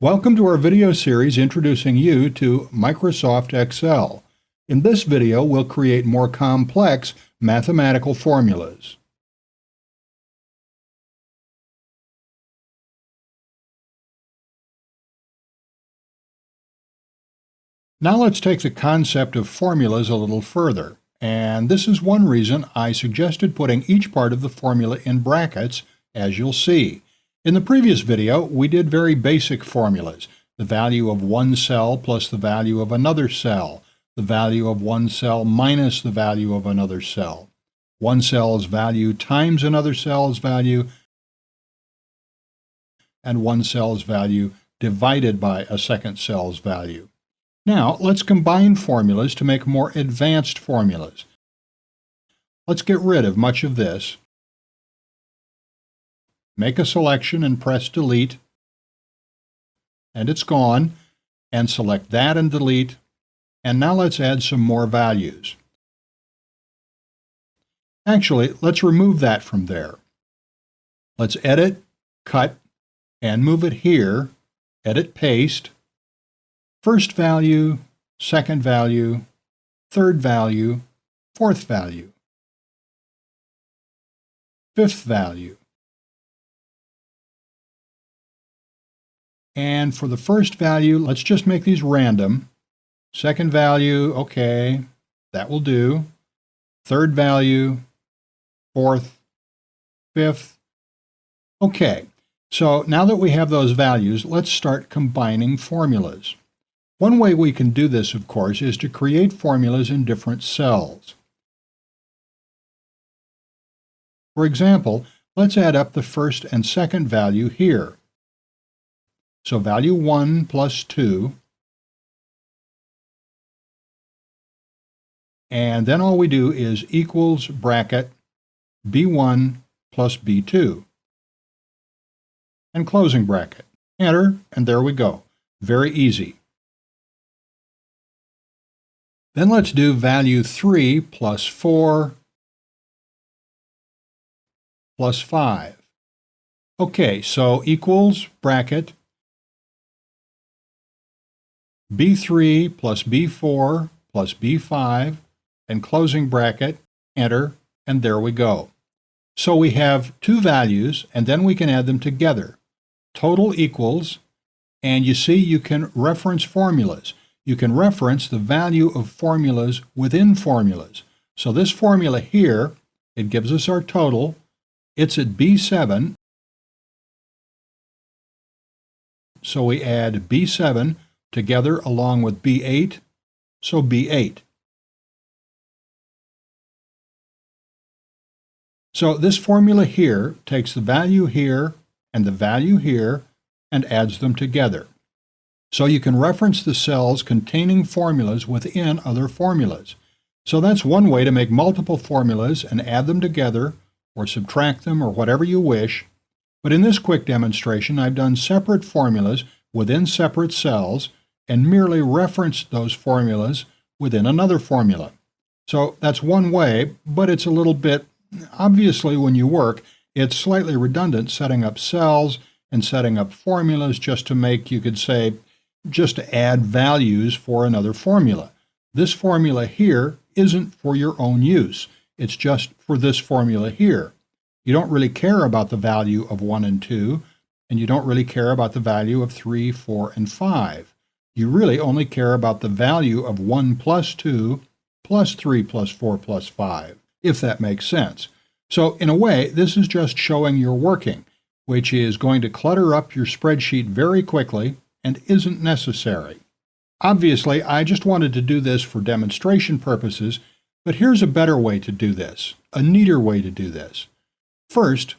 Welcome to our video series introducing you to Microsoft Excel. In this video, we'll create more complex mathematical formulas. Now let's take the concept of formulas a little further. And this is one reason I suggested putting each part of the formula in brackets, as you'll see. In the previous video, we did very basic formulas. The value of one cell plus the value of another cell. The value of one cell minus the value of another cell. One cell's value times another cell's value. And one cell's value divided by a second cell's value. Now, let's combine formulas to make more advanced formulas. Let's get rid of much of this. Make a selection and press delete, and it's gone. And select that and delete. And now let's add some more values. Actually, let's remove that from there. Let's edit, cut, and move it here. Edit, paste. First value, second value, third value, fourth value, fifth value. And for the first value, let's just make these random. Second value, okay, that will do. Third value, fourth, fifth. Okay, so now that we have those values, let's start combining formulas. One way we can do this, of course, is to create formulas in different cells. For example, let's add up the first and second value here. So value 1 plus 2. And then all we do is equals bracket B1 plus B2. And closing bracket. Enter, and there we go. Very easy. Then let's do value 3 plus 4 plus 5. Okay, so equals bracket B3 plus B4 plus B5 and closing bracket, enter, and there we go. So we have two values, and then we can add them together. Total equals, and you see you can reference formulas. You can reference the value of formulas within formulas. So this formula here, it gives us our total. It's at B7. So we add B7 together along with B8, so B8. So this formula here takes the value here and the value here and adds them together. So you can reference the cells containing formulas within other formulas. So that's one way to make multiple formulas and add them together or subtract them or whatever you wish. But in this quick demonstration, I've done separate formulas within separate cells and merely referenced those formulas within another formula. So that's one way, but it's a little bit, obviously when you work, it's slightly redundant setting up cells and setting up formulas just to make, you could say, just to add values for another formula. This formula here isn't for your own use. It's just for this formula here. You don't really care about the value of 1 and 2, and you don't really care about the value of 3, 4, and 5. You really only care about the value of 1 plus 2 plus 3 plus 4 plus 5, if that makes sense. So in a way, this is just showing you're working, which is going to clutter up your spreadsheet very quickly and isn't necessary. Obviously, I just wanted to do this for demonstration purposes, but here's a better way to do this, a neater way to do this. First,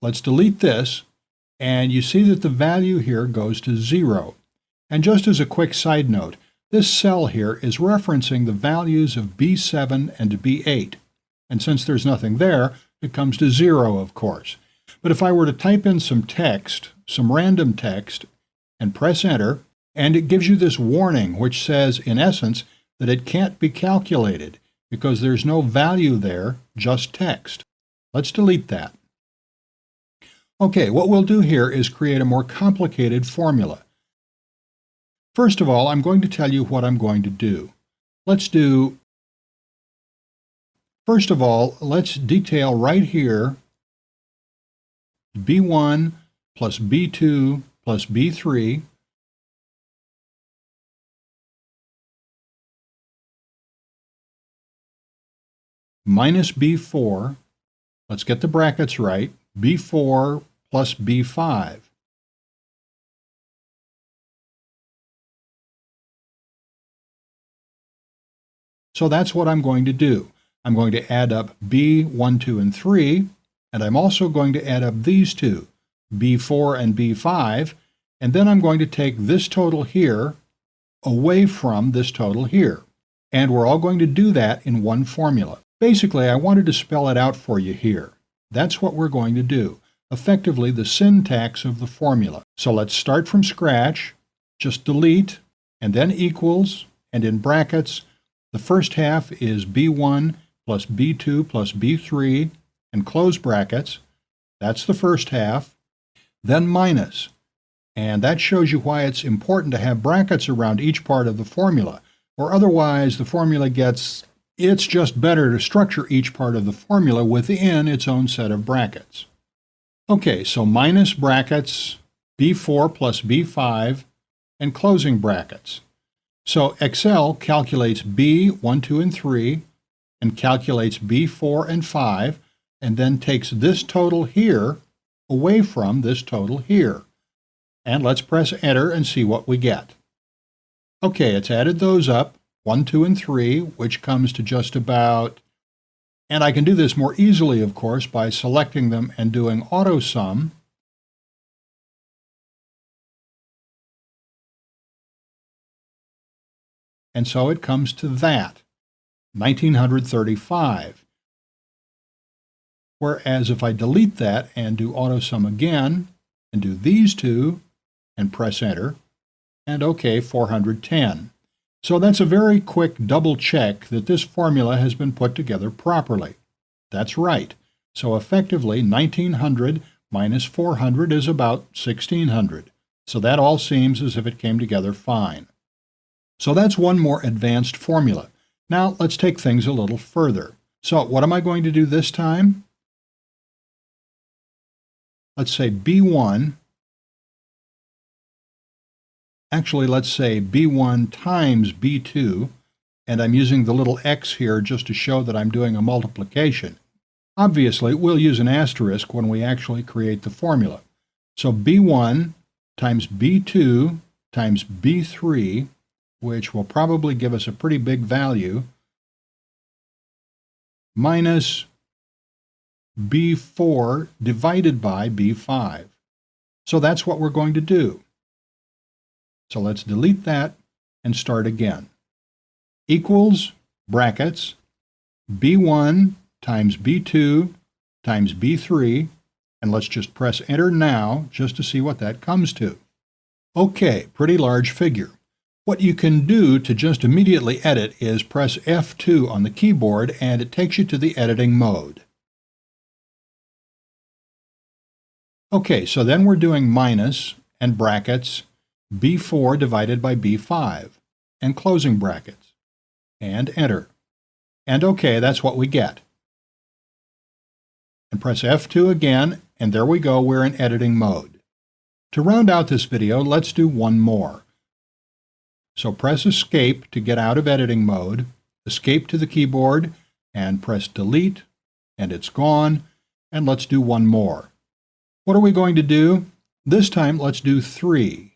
let's delete this, and you see that the value here goes to 0. And just as a quick side note, this cell here is referencing the values of B7 and B8. And since there's nothing there, it comes to 0, of course. But if I were to type in some text, some random text, and press enter, and it gives you this warning which says, in essence, that it can't be calculated because there's no value there, just text. Let's delete that. Okay, what we'll do here is create a more complicated formula. First of all, I'm going to tell you what I'm going to do. First of all, let's detail right here B1 plus B2 plus B3 minus B4, let's get the brackets right, B4 plus B5. So that's what I'm going to do. I'm going to add up B1, 2, and 3, and I'm also going to add up these two, B4 and B5, and then I'm going to take this total here away from this total here. And we're all going to do that in one formula. Basically, I wanted to spell it out for you here. That's what we're going to do, effectively the syntax of the formula. So let's start from scratch, just delete, and then equals, and in brackets, the first half is B1 plus B2 plus B3, and close brackets. That's the first half. Then minus. And that shows you why it's important to have brackets around each part of the formula, or otherwise the formula it's just better to structure each part of the formula within its own set of brackets. Okay, so minus brackets, B4 plus B5, and closing brackets. So Excel calculates B1, 2, and 3, and calculates B4 and 5, and then takes this total here away from this total here. And let's press enter and see what we get. Okay, it's added those up, 1, 2, and 3, which comes to just about, and I can do this more easily, of course, by selecting them and doing auto sum. And so it comes to that, 1935. Whereas if I delete that and do auto sum again, and do these two, and press enter, and OK, 410. So that's a very quick double check that this formula has been put together properly. That's right. So effectively, 1900 minus 400 is about 1600. So that all seems as if it came together fine. So that's one more advanced formula. Now let's take things a little further. So what am I going to do this time? Let's say B1. Actually, let's say B1 times B2, and I'm using the little x here just to show that I'm doing a multiplication. Obviously, we'll use an asterisk when we actually create the formula. So B1 times B2 times B3, which will probably give us a pretty big value, minus B4 divided by B5. So that's what we're going to do. So let's delete that and start again. Equals, brackets, B1 times B2 times B3, and let's just press enter now just to see what that comes to. Okay, pretty large figure. What you can do to just immediately edit is press F2 on the keyboard and it takes you to the editing mode. Okay, so then we're doing minus and brackets, B4 divided by B5, and closing brackets, and enter. And OK, that's what we get. And press F2 again, and there we go, we're in editing mode. To round out this video, let's do one more. So press Escape to get out of editing mode, Escape to the keyboard, and press Delete, and it's gone, and let's do one more. What are we going to do? This time, let's do three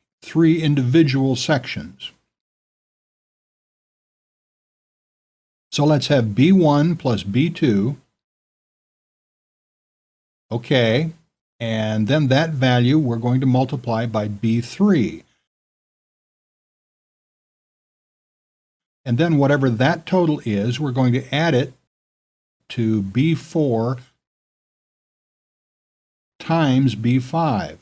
individual sections. So let's have B1 plus B2. Okay, and then that value we're going to multiply by B3. And then whatever that total is, we're going to add it to B4 times B5.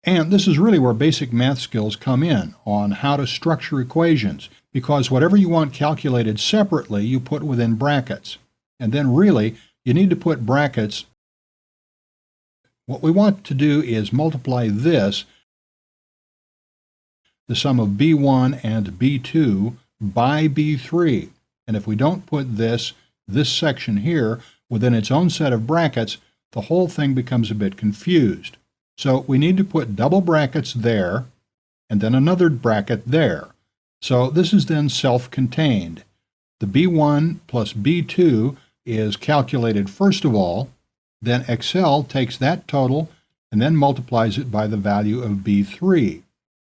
And this is really where basic math skills come in, on how to structure equations, because whatever you want calculated separately, you put within brackets. And then really, you need to put brackets What we want to do is multiply this, the sum of B1 and B2, by B3. And if we don't put this section here within its own set of brackets, the whole thing becomes a bit confused. So we need to put double brackets there, and then another bracket there. So this is then self-contained. The B1 plus B2 is calculated first of all, then Excel takes that total and then multiplies it by the value of B3.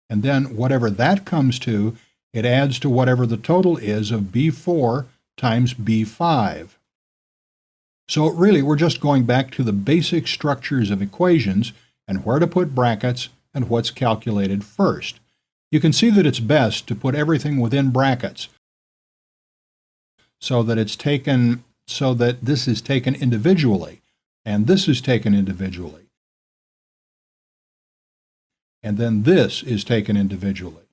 And then whatever that comes to, it adds to whatever the total is of B4 times B5. So really, we're just going back to the basic structures of equations and where to put brackets and what's calculated first. You can see that it's best to put everything within brackets so that this is taken individually, and this is taken individually, and then this is taken individually.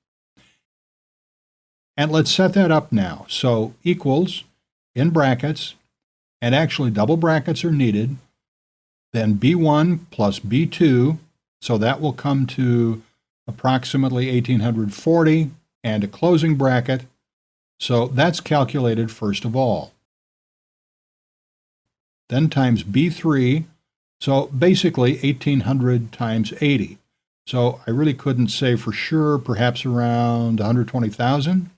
And let's set that up now. So equals in brackets, and actually double brackets are needed, then B1 plus B2, so that will come to approximately 1840, and a closing bracket, so that's calculated first of all. Then times B3, so basically 1800 times 80. So I really couldn't say for sure, perhaps around 120,000.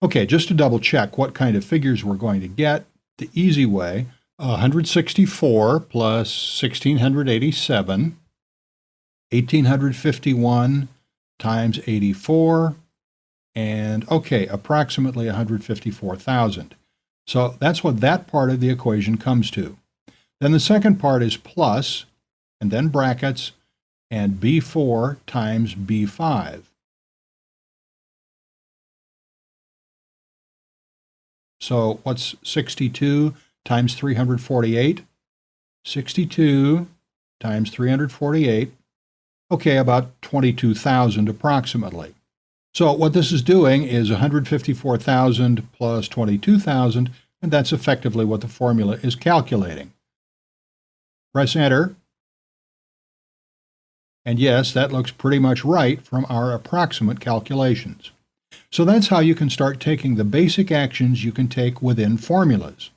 Okay, just to double check what kind of figures we're going to get, the easy way, 164 plus 1687, 1851 times 84, and okay, approximately 154,000. So that's what that part of the equation comes to. Then the second part is plus, and then brackets, and B4 times B5. So what's 62 times 348? 62 times 348. Okay, about 22,000 approximately. So what this is doing is 154,000 plus 22,000, and that's effectively what the formula is calculating. Press enter. And yes, that looks pretty much right from our approximate calculations. So that's how you can start taking the basic actions you can take within formulas.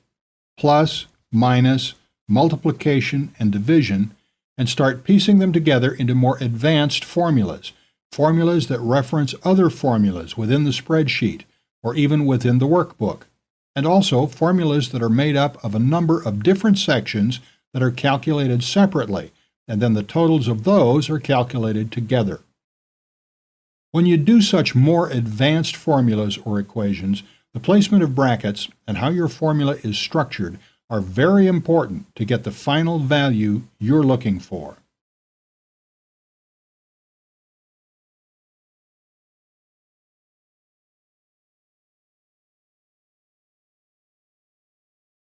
Plus, minus, multiplication, and division, and start piecing them together into more advanced formulas. Formulas that reference other formulas within the spreadsheet or even within the workbook. And also formulas that are made up of a number of different sections that are calculated separately, and then the totals of those are calculated together. When you do such more advanced formulas or equations, the placement of brackets and how your formula is structured are very important to get the final value you're looking for.